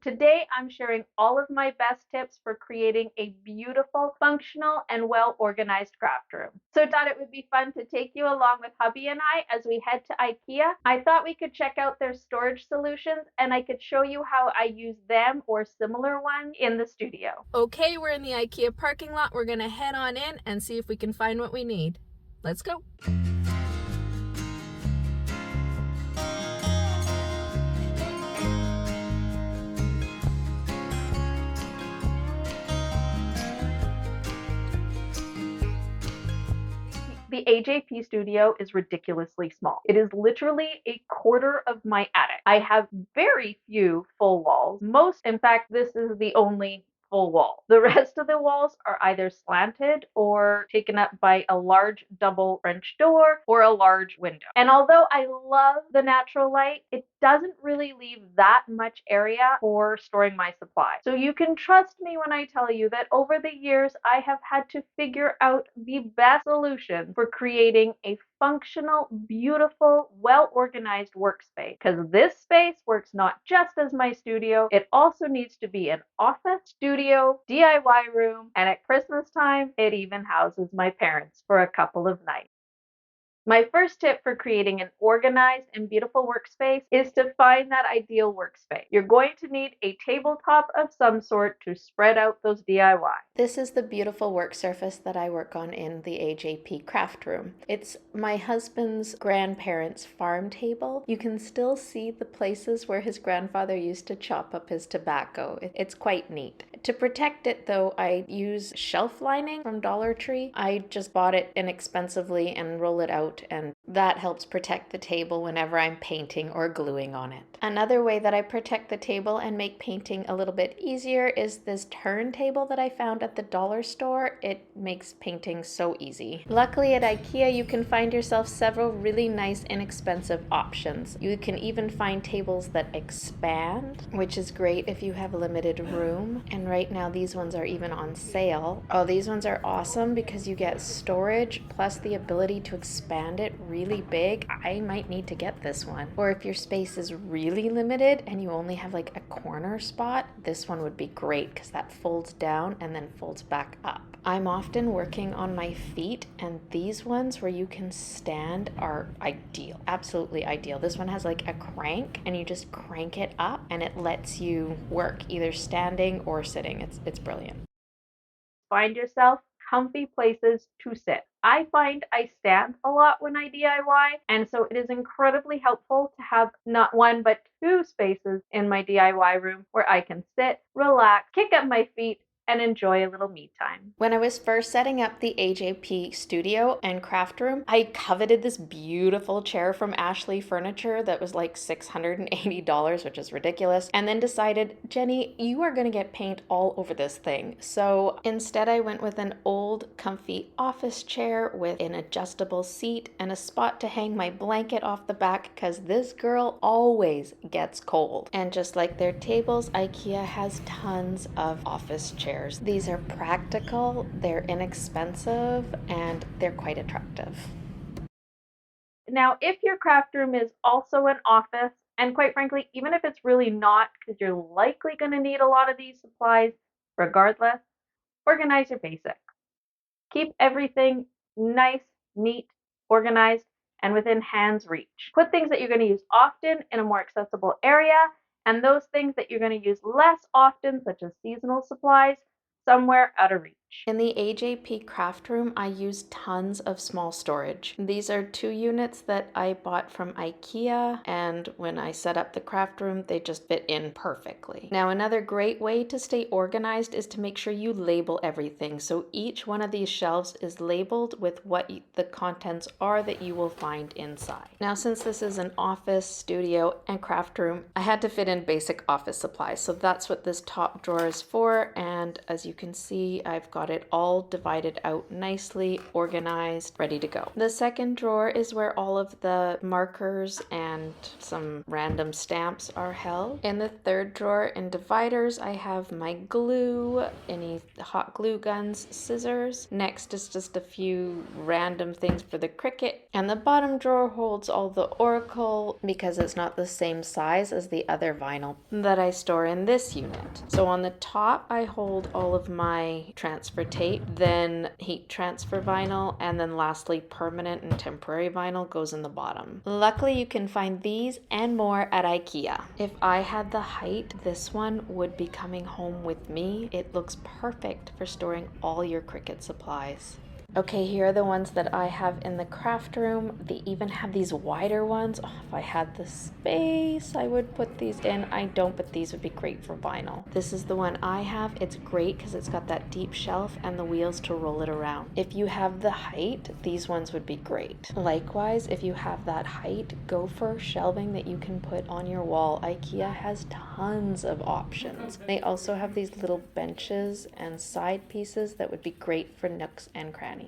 Today, I'm sharing all of my best tips for creating a beautiful, functional, and well-organized craft room. So I thought it would be fun to take you along with hubby and I as we head to IKEA. I thought we could check out their storage solutions and I could show you how I use them or similar ones in the studio. Okay, we're in the IKEA parking lot. We're gonna head on in and see if we can find what we need. Let's go. The AJP studio is ridiculously small. It is literally a quarter of my attic. I have very few full walls. In fact, this is the only full wall. The rest of the walls are either slanted or taken up by a large double French door or a large window. And although I love the natural light, it doesn't really leave that much area for storing my supplies. So you can trust me when I tell you that over the years, I have had to figure out the best solution for creating a functional, beautiful, well-organized workspace. Because this space works not just as my studio, it also needs to be an office, studio, DIY room, and at Christmas time, it even houses my parents for a couple of nights. My first tip for creating an organized and beautiful workspace is to find that ideal workspace. You're going to need a tabletop of some sort to spread out those DIY. This is the beautiful work surface that I work on in the AJP craft room. It's my husband's grandparents' farm table. You can still see the places where his grandfather used to chop up his tobacco. It's quite neat. To protect it though, I use shelf lining from Dollar Tree. I just bought it inexpensively and roll it out, and that helps protect the table whenever I'm painting or gluing on it. Another way that I protect the table and make painting a little bit easier is this turntable that I found at the dollar store. It makes painting so easy. Luckily at IKEA you can find yourself several really nice inexpensive options. You can even find tables that expand, which is great if you have limited room. And right now these ones are even on sale. Oh, these ones are awesome because you get storage plus the ability to expand it really big. I might need to get this one. Or if your space is really limited and you only have like a corner spot, this one would be great because that folds down and then folds back up. I'm often working on my feet, and these ones where you can stand are ideal, absolutely ideal. This one has like a crank and you just crank it up and it lets you work either standing or sitting. It's brilliant. Find yourself comfy places to sit. I find I stand a lot when I DIY, and so it is incredibly helpful to have not one but two spaces in my DIY room where I can sit, relax, kick up my feet, and enjoy a little me time. When I was first setting up the AJP studio and craft room, I coveted this beautiful chair from Ashley Furniture that was like $680, which is ridiculous, and then decided, Jenny, you are going to get paint all over this thing. So instead I went with an old comfy office chair with an adjustable seat and a spot to hang my blanket off the back because this girl always gets cold. And just like their tables, IKEA has tons of office chairs. These are practical, they're inexpensive, and they're quite attractive. Now, if your craft room is also an office, and quite frankly, even if it's really not, because you're likely going to need a lot of these supplies regardless, organize your basics. Keep everything nice, neat, organized, and within hand's reach. Put things that you're going to use often in a more accessible area, and those things that you're going to use less often, such as seasonal supplies, somewhere out of reach. In the AJP craft room, I use tons of small storage. These are 2 units that I bought from IKEA, and when I set up the craft room, they just fit in perfectly. Now, another great way to stay organized is to make sure you label everything. So each one of these shelves is labeled with what the contents are that you will find inside. Now, since this is an office, studio, and craft room, I had to fit in basic office supplies. So that's what this top drawer is for, and as you can see, I've got got it all divided out nicely, organized, ready to go. The second drawer is where all of the markers and some random stamps are held. In the third drawer in dividers, I have my glue, any hot glue guns, scissors. Next is just a few random things for the Cricut. And the bottom drawer holds all the Oracle because it's not the same size as the other vinyl that I store in this unit. So on the top, I hold all of my transfer tape, then heat transfer vinyl, and then lastly, permanent and temporary vinyl goes in the bottom. Luckily, you can find these and more at Ikea. If I had the height, this one would be coming home with me. It looks perfect for storing all your Cricut supplies. Okay, here are the ones that I have in the craft room. They even have these wider ones. Oh, if I had the space, I would put these in. I don't, but these would be great for vinyl. This is the one I have. It's great because it's got that deep shelf and the wheels to roll it around. If you have the height, these ones would be great. Likewise, if you have that height, go for shelving that you can put on your wall. Ikea has tons of options. They also have these little benches and side pieces that would be great for nooks and crannies.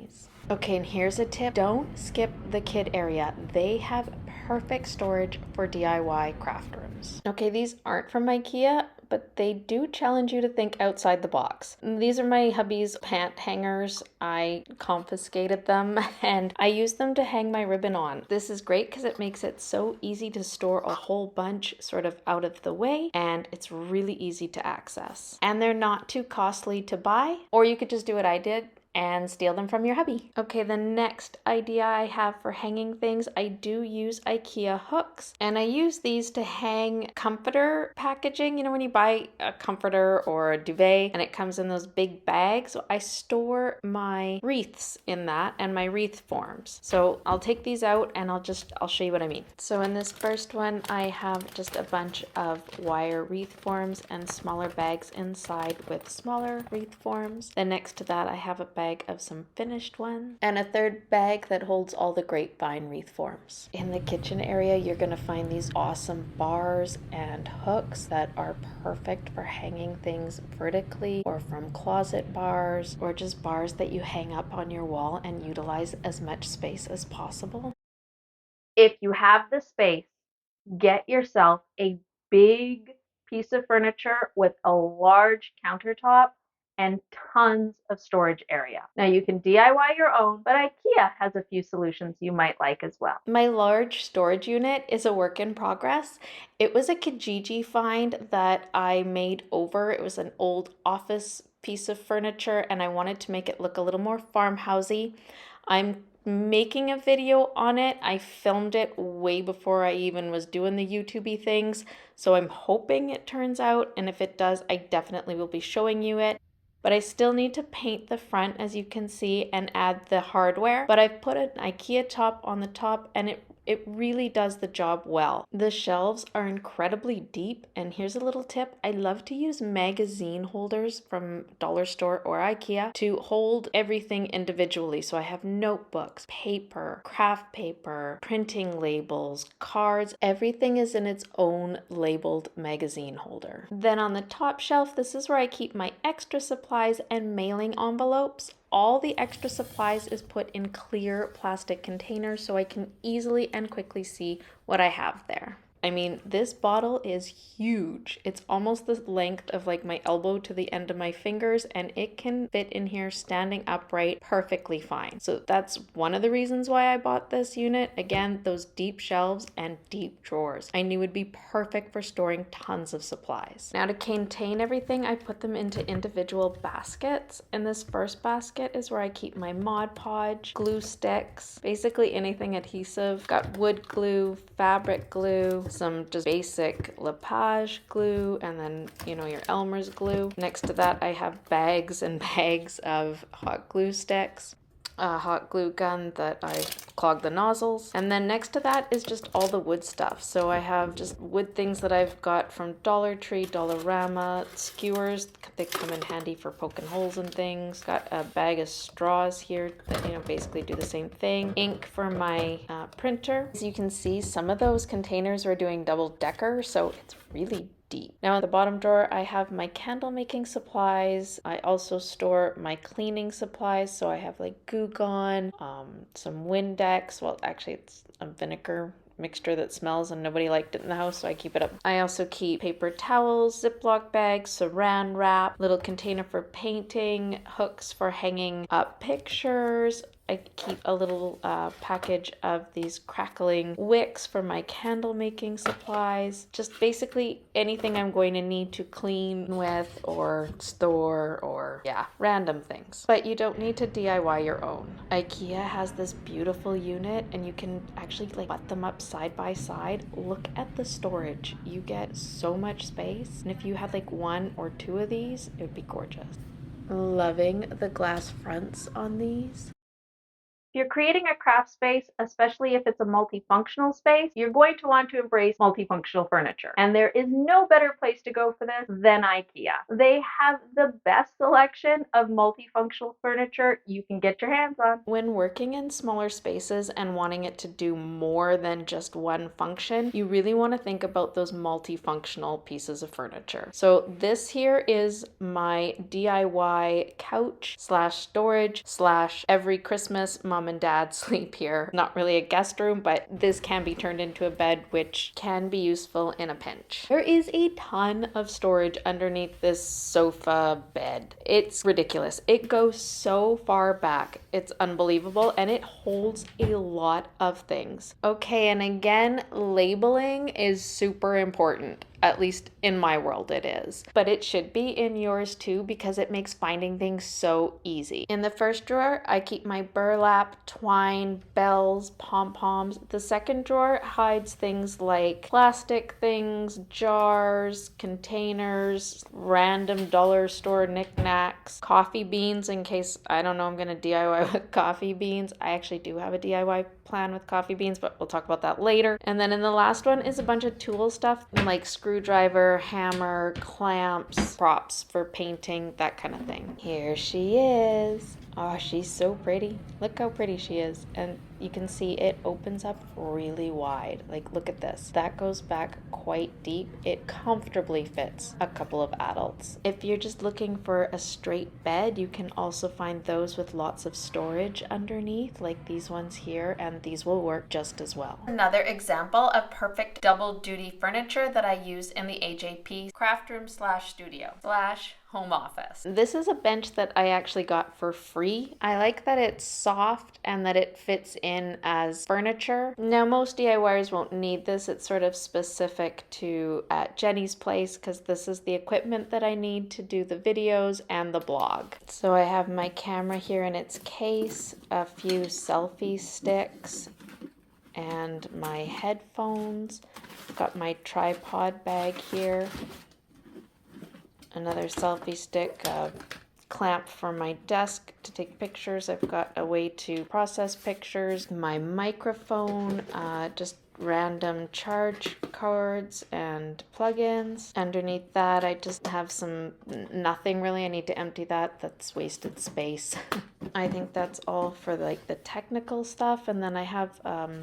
Okay, and here's a tip. Don't skip the kid area. They have perfect storage for DIY craft rooms. Okay, these aren't from Ikea, but they do challenge you to think outside the box. These are my hubby's pant hangers. I confiscated them and I use them to hang my ribbon on. This is great because it makes it so easy to store a whole bunch sort of out of the way, and it's really easy to access. And they're not too costly to buy, or you could just do what I did and steal them from your hubby. Okay, the next idea I have for hanging things, I do use IKEA hooks, and I use these to hang comforter packaging. You know, when you buy a comforter or a duvet and it comes in those big bags, so I store my wreaths in that and my wreath forms. So I'll take these out and I'll show you what I mean. So in this first one, I have just a bunch of wire wreath forms and smaller bags inside with smaller wreath forms. Then next to that, I have a bag of some finished ones and a third bag that holds all the grapevine wreath forms. In the kitchen area, you're going to find these awesome bars and hooks that are perfect for hanging things vertically, or from closet bars, or just bars that you hang up on your wall and utilize as much space as possible. If you have the space, get yourself a big piece of furniture with a large countertop and tons of storage area. Now you can DIY your own, but IKEA has a few solutions you might like as well. My large storage unit is a work in progress. It was a Kijiji find that I made over. It was an old office piece of furniture and I wanted to make it look a little more farmhousey. I'm making a video on it. I filmed it way before I even was doing the YouTubey things, so I'm hoping it turns out, and if it does, I definitely will be showing you it. But I still need to paint the front, as you can see, and add the hardware. But I've put an IKEA top on the top and it really does the job well. The shelves are incredibly deep, and here's a little tip. I love to use magazine holders from dollar store or IKEA to hold everything individually. So I have notebooks, paper, craft paper, printing labels, cards. Everything is in its own labeled magazine holder. Then on the top shelf, this is where I keep my extra supplies and mailing envelopes. All the extra supplies is put in clear plastic containers so I can easily and quickly see what I have there. I mean, this bottle is huge. It's almost the length of like my elbow to the end of my fingers, and it can fit in here standing upright perfectly fine. So that's one of the reasons why I bought this unit. Again, those deep shelves and deep drawers. I knew would be perfect for storing tons of supplies. Now to contain everything, I put them into individual baskets. And this first basket is where I keep my Mod Podge, glue sticks, basically anything adhesive. Got wood glue, fabric glue, some just basic Lepage glue, and then, you know, your Elmer's glue. Next to that, I have bags and bags of hot glue sticks, a hot glue gun that I clog the nozzles, and then next to that is just all the wood stuff. So I have just wood things that I've got from Dollar Tree, Dollarama, skewers. They come in handy for poking holes and things. Got a bag of straws here that, you know, basically do the same thing. Ink for my printer. As you can see, some of those containers are doing double decker, so it's really deep. Now in the bottom drawer, I have my candle making supplies. I also store my cleaning supplies. So I have like Goo Gone, some Windex. Well, actually it's a vinegar mixture that smells and nobody liked it in the house, so I keep it up. I also keep paper towels, Ziploc bags, saran wrap, little container for painting, hooks for hanging up pictures. I keep a little package of these crackling wicks for my candle making supplies. Just basically anything I'm going to need to clean with or store or random things. But you don't need to DIY your own. IKEA has this beautiful unit and you can actually like butt them up side by side. Look at the storage. You get so much space. And if you had like 1 or 2 of these, it would be gorgeous. Loving the glass fronts on these. If you're creating a craft space, especially if it's a multifunctional space, you're going to want to embrace multifunctional furniture. And there is no better place to go for this than IKEA. They have the best selection of multifunctional furniture you can get your hands on. When working in smaller spaces and wanting it to do more than just one function, you really want to think about those multifunctional pieces of furniture. So this here is my DIY couch slash storage slash every Christmas mom and dad sleep here. Not really a guest room, but this can be turned into a bed, which can be useful in a pinch. There is a ton of storage underneath this sofa bed. It's ridiculous. It goes so far back. It's unbelievable, and it holds a lot of things. Okay, and again, labeling is super important. At least in my world it is. But it should be in yours too because it makes finding things so easy. In the first drawer, I keep my burlap, twine, bells, pom-poms. The second drawer hides things like plastic things, jars, containers, random dollar store knickknacks, coffee beans in case, I don't know, I'm gonna DIY with coffee beans. I actually do have a DIY plan with coffee beans, but we'll talk about that later. And then in the last one is a bunch of tool stuff like screwdriver, hammer, clamps, props for painting, that kind of thing. Here she is. Oh, she's so pretty. Look how pretty she is. And you can see it opens up really wide. Like, look at this. That goes back quite deep. It comfortably fits a couple of adults. If you're just looking for a straight bed, you can also find those with lots of storage underneath, like these ones here, and these will work just as well. Another example of perfect double duty furniture that I use in the AJP'S craft room slash studio slash home office. This is a bench that I actually got for free. I like that it's soft and that it fits in as furniture. Now most DIYers won't need this. It's sort of specific to Jenny's place because this is the equipment that I need to do the videos and the blog. So I have my camera here in its case, a few selfie sticks, and my headphones. Got my tripod bag here. Another selfie stick, a clamp for my desk to take pictures. I've got a way to process pictures. My microphone, just random charge cords and plugins. Underneath that, I just have some nothing really. I need to empty that. That's wasted space. I think that's all for like the technical stuff. And then I have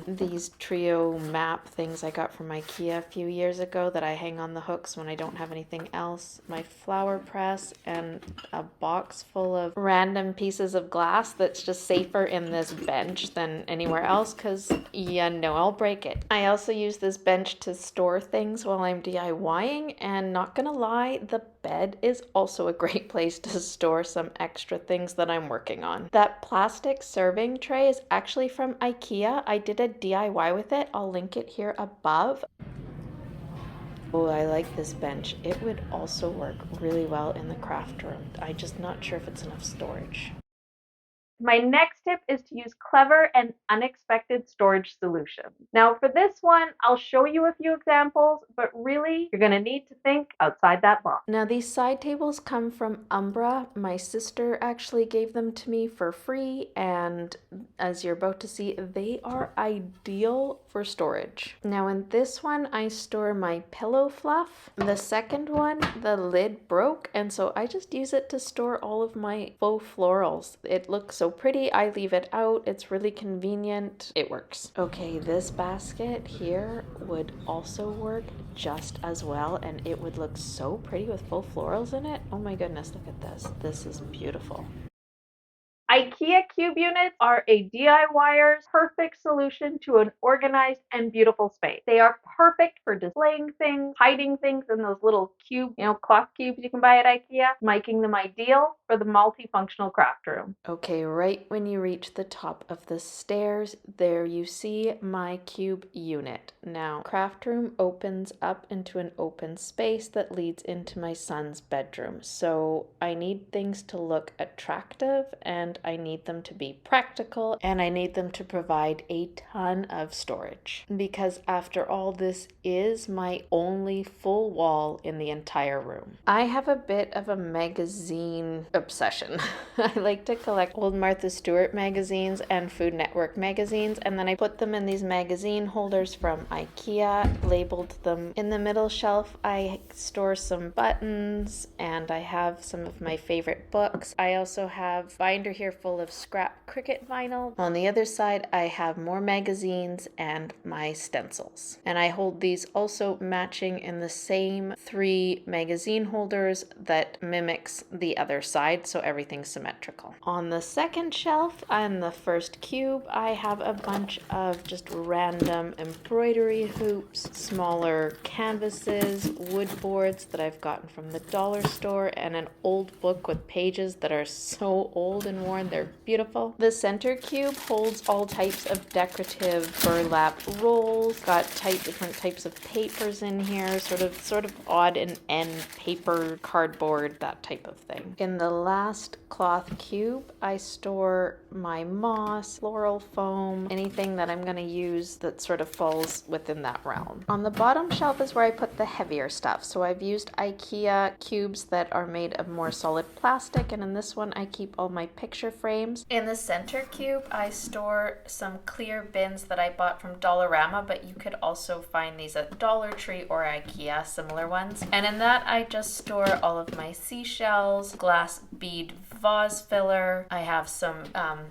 these trio map things I got from IKEA a few years ago that I hang on the hooks when I don't have anything else. My flower press and a box full of random pieces of glass that's just safer in this bench than anywhere else because you know I'll break it. I also use this bench to store things while I'm DIYing, and not gonna lie, the bed is also a great place to store some extra things that I'm working on. That plastic serving tray is actually from IKEA. I did a DIY with it. I'll link it here above. Oh, I like this bench. It would also work really well in the craft room. I'm just not sure if it's enough storage. My next tip is to use clever and unexpected storage solutions. Now for this one, I'll show you a few examples, but really you're going to need to think outside that box. Now these side tables come from Umbra. My sister actually gave them to me for free, and as you're about to see, they are ideal for storage. Now in this one, I store my pillow fluff. The second one, the lid broke, and so I just use it to store all of my faux florals. It looks so pretty. I leave it out. It's really convenient. It works. Okay, this basket here would also work just as well, and it would look so pretty with faux florals in it. Oh my goodness, look at this. This is beautiful. IKEA Cube units are a DIYer's perfect solution to an organized and beautiful space. They are perfect for displaying things, hiding things in those little cube, cloth cubes you can buy at IKEA, making them ideal for the multifunctional craft room. Okay, right when you reach the top of the stairs, there you see my cube unit. Now, craft room opens up into an open space that leads into my son's bedroom. So I need things to look attractive, and I need them to be practical, and I need them to provide a ton of storage. Because after all, this is my only full wall in the entire room. I have a bit of a magazine obsession. I like to collect old Martha Stewart magazines and Food Network magazines, and then I put them in these magazine holders from IKEA, labeled them. In the middle shelf, I store some buttons, and I have some of my favorite books. I also have a binder here full of scrap Cricut vinyl. On the other side, I have more magazines and my stencils. And I hold these also matching in the same 3 magazine holders that mimics the other side, so everything's symmetrical. On the second shelf, on the first cube, I have a bunch of just random embroidery hoops, smaller canvases, wood boards that I've gotten from the dollar store, and an old book with pages that are so old and worn, they're beautiful. The center cube holds all types of decorative burlap rolls, got different types of papers in here, sort of odd and end paper, cardboard, that type of thing. In the last cloth cube, I store my moss, floral foam, anything that I'm going to use that sort of falls within that realm. On the bottom shelf is where I put the heavier stuff. So I've used IKEA cubes that are made of more solid plastic, and in this one I keep all my picture frames. In the center cube, I store some clear bins that I bought from Dollarama, but you could also find these at Dollar Tree or IKEA, similar ones. And in that, I just store all of my seashells, glass bead vase filler. I have some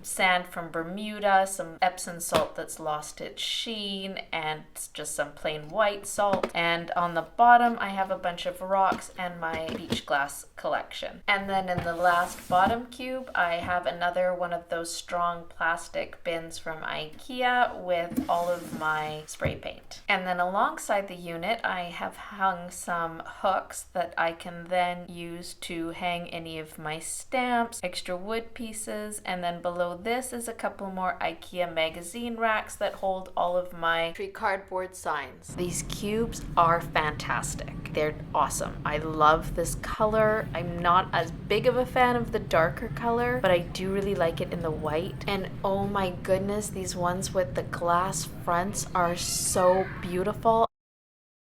sand from Bermuda, some Epsom salt that's lost its sheen, and just some plain white salt. And on the bottom, I have a bunch of rocks and my beach glass collection. And then in the last bottom cube, I have another one of those strong plastic bins from IKEA with all of my spray paint. And then alongside the unit, I have hung some hooks that I can then use to hang any of my stamps, extra wood pieces, and then below this is a couple more IKEA magazine racks that hold all of my tree cardboard signs. These cubes are fantastic. They're awesome. I love this color. I'm not as big of a fan of the darker color, but I do really like it in the white. And oh my goodness, these ones with the glass fronts are so beautiful.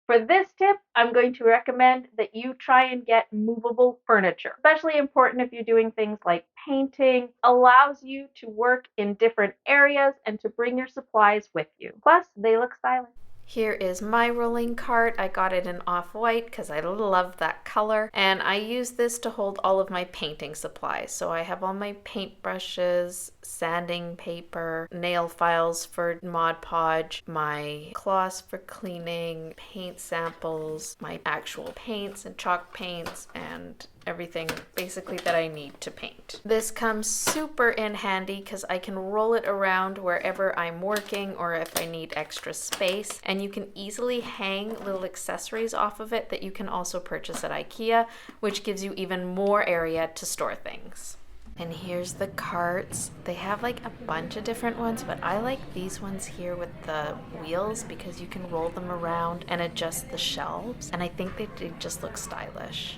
For this tip, I'm going to recommend that you try and get movable furniture. Especially important if you're doing things like painting, allows you to work in different areas and to bring your supplies with you. Plus, they look stylish. Here is my rolling cart. I got it in off-white because I love that color. And I use this to hold all of my painting supplies. So I have all my paintbrushes, sanding paper, nail files for Mod Podge, my cloths for cleaning, paint samples, my actual paints and chalk paints, and everything basically that I need to paint. This comes super in handy because I can roll it around wherever I'm working or if I need extra space, and you can easily hang little accessories off of it that you can also purchase at IKEA, which gives you even more area to store things. And here's the carts. They have like a bunch of different ones, but I like these ones here with the wheels because you can roll them around and adjust the shelves, and I think they just look stylish.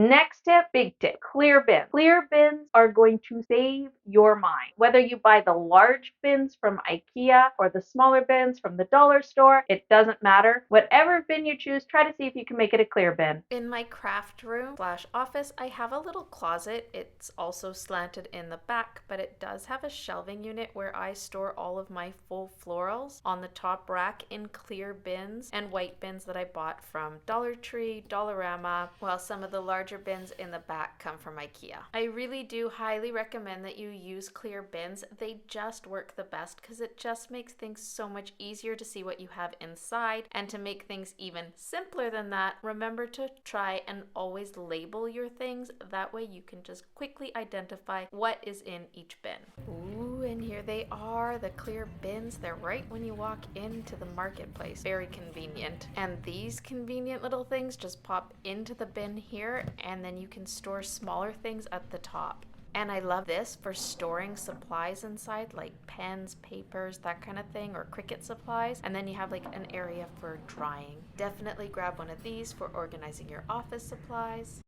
Next tip, big tip, clear bins. Clear bins are going to save your mind. Whether you buy the large bins from Ikea or the smaller bins from the dollar store, it doesn't matter. Whatever bin you choose, try to see if you can make it a clear bin. In my craft room slash office, I have a little closet. It's also slanted in the back, but it does have a shelving unit where I store all of my full florals on the top rack in clear bins and white bins that I bought from Dollar Tree, Dollarama, while some of the larger bins in the back come from Ikea. I really do highly recommend that you use clear bins. They just work the best because it just makes things so much easier to see what you have inside. And to make things even simpler than that, remember to try and always label your things. That way you can just quickly identify what is in each bin. Ooh, and here they are, the clear bins. They're right when you walk into the marketplace. Very convenient. And these convenient little things just pop into the bin here, and then you can store smaller things at the top. And I love this for storing supplies inside, like pens, papers, that kind of thing, or Cricut supplies. And then you have like an area for drying. Definitely grab one of these for organizing your office supplies.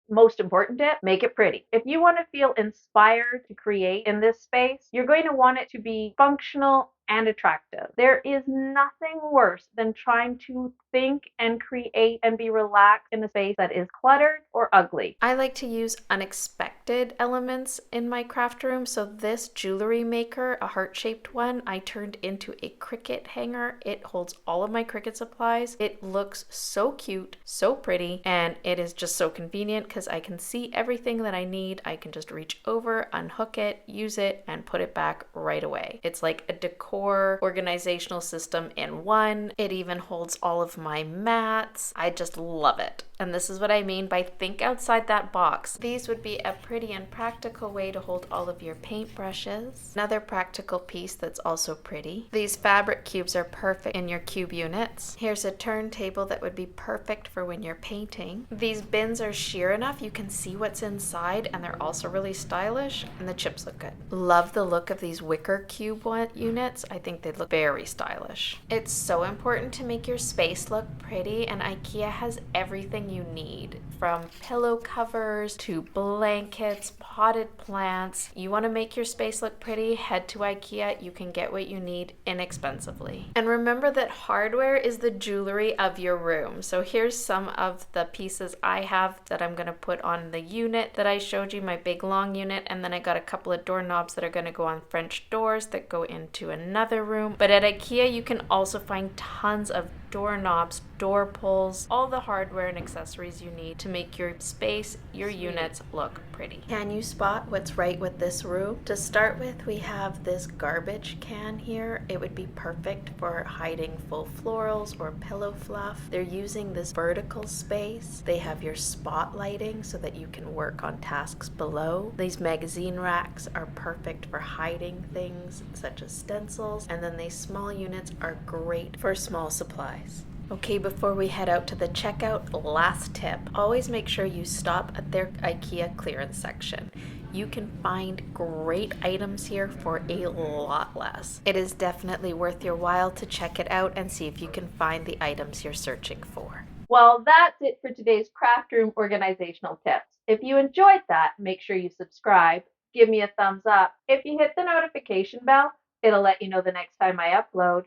Most important tip, make it pretty. If you want to feel inspired to create in this space, you're going to want it to be functional and attractive. There is nothing worse than trying to think and create and be relaxed in a space that is cluttered or ugly. I like to use unexpected elements in my craft room. So this jewelry maker, a heart-shaped one, I turned into a Cricut hanger. It holds all of my Cricut supplies. It looks so cute, so pretty, and it is just so convenient because I can see everything that I need. I can just reach over, unhook it, use it, and put it back right away. It's like a decor organizational system in one. It even holds all of my mats. I just love it. And this is what I mean by think outside that box. These would be a pretty and practical way to hold all of your paintbrushes. Another practical piece that's also pretty. These fabric cubes are perfect in your cube units. Here's a turntable that would be perfect for when you're painting. These bins are sheer enough you can see what's inside, and they're also really stylish, and the chips look good. Love the look of these wicker cube units. I think they look very stylish. It's so important to make your space look pretty, and IKEA has everything you need, from pillow covers to blankets, potted plants. You want to make your space look pretty, head to IKEA. You can get what you need inexpensively. And remember that hardware is the jewelry of your room. So here's some of the pieces I have that I'm going to put on the unit that I showed you, my big long unit, and then I got a couple of doorknobs that are going to go on French doors that go into another room. But at IKEA you can also find tons of doorknobs, door pulls, all the hardware and accessories you need to make your space, your units look pretty. Can you spot what's right with this room? To start with, we have this garbage can here. It would be perfect for hiding full florals or pillow fluff. They're using this vertical space. They have your spotlighting so that you can work on tasks below. These magazine racks are perfect for hiding things such as stencils, and then these small units are great for small supplies. Okay, before we head out to the checkout, last tip. Always make sure you stop at their IKEA clearance section. You can find great items here for a lot less. It is definitely worth your while to check it out and see if you can find the items you're searching for. Well, that's it for today's craft room organizational tips. If you enjoyed that, make sure you subscribe, give me a thumbs up. If you hit the notification bell, it'll let you know the next time I upload.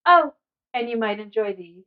Oh, and you might enjoy these.